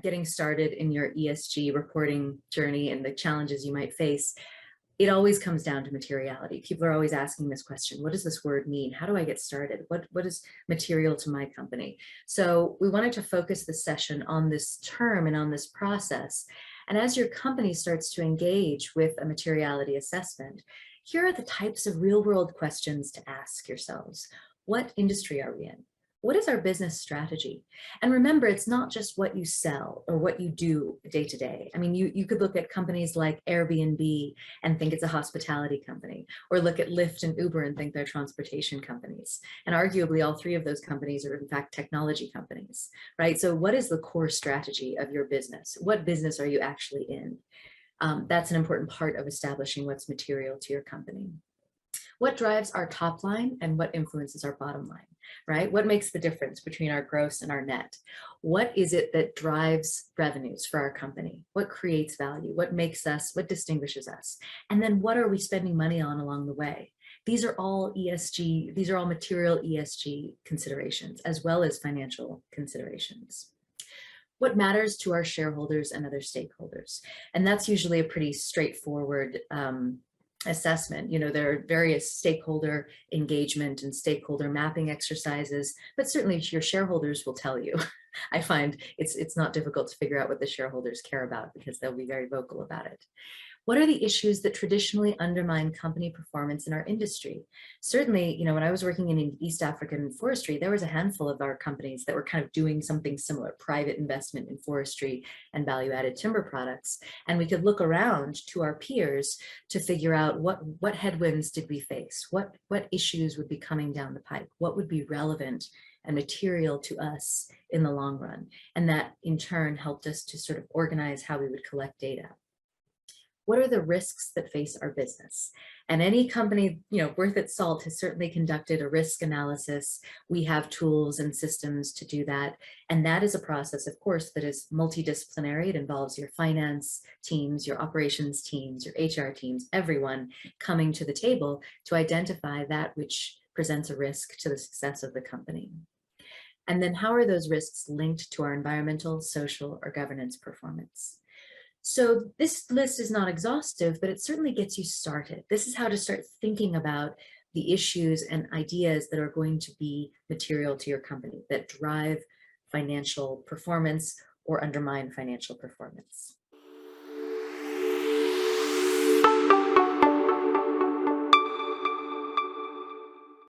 getting started in your ESG reporting journey and the challenges you might face, it always comes down to materiality. People are always asking this question: what does this word mean? How do I get started? What is material to my company? So we wanted to focus this session on this term and on this process. And as your company starts to engage with a materiality assessment, here are the types of real world questions to ask yourselves. What industry are we in? What is our business strategy? And remember, it's not just what you sell or what you do day to day. I mean, you could look at companies like Airbnb and think it's a hospitality company, or look at Lyft and Uber and think they're transportation companies. And arguably all three of those companies are in fact technology companies, right? So what is the core strategy of your business? What business are you actually in? That's an important part of establishing what's material to your company. What drives our top line and what influences our bottom line, right? What makes the difference between our gross and our net? What is it that drives revenues for our company? What creates value? What makes us, what distinguishes us? And then what are we spending money on along the way? These are all ESG, these are all material ESG considerations, as well as financial considerations. What matters to our shareholders and other stakeholders? And that's usually a pretty straightforward assessment. You know, there are various stakeholder engagement and stakeholder mapping exercises, but certainly your shareholders will tell you. I find it's not difficult to figure out what the shareholders care about because they'll be very vocal about it. What are the issues that traditionally undermine company performance in our industry? Certainly, you know, when I was working in East African forestry, there was a handful of our companies that were kind of doing something similar, private investment in forestry and value-added timber products. And we could look around to our peers to figure out what headwinds did we face? What issues would be coming down the pipe? What would be relevant and material to us in the long run? And that in turn helped us to sort of organize how we would collect data. What are the risks that face our business? And any company, you know, worth its salt has certainly conducted a risk analysis. We have tools and systems to do that. And that is a process, of course, that is multidisciplinary. It involves your finance teams, your operations teams, your HR teams, everyone coming to the table to identify that which presents a risk to the success of the company. And then how are those risks linked to our environmental, social, or governance performance? So this list is not exhaustive, but it certainly gets you started. This is how to start thinking about the issues and ideas that are going to be material to your company, that drive financial performance or undermine financial performance.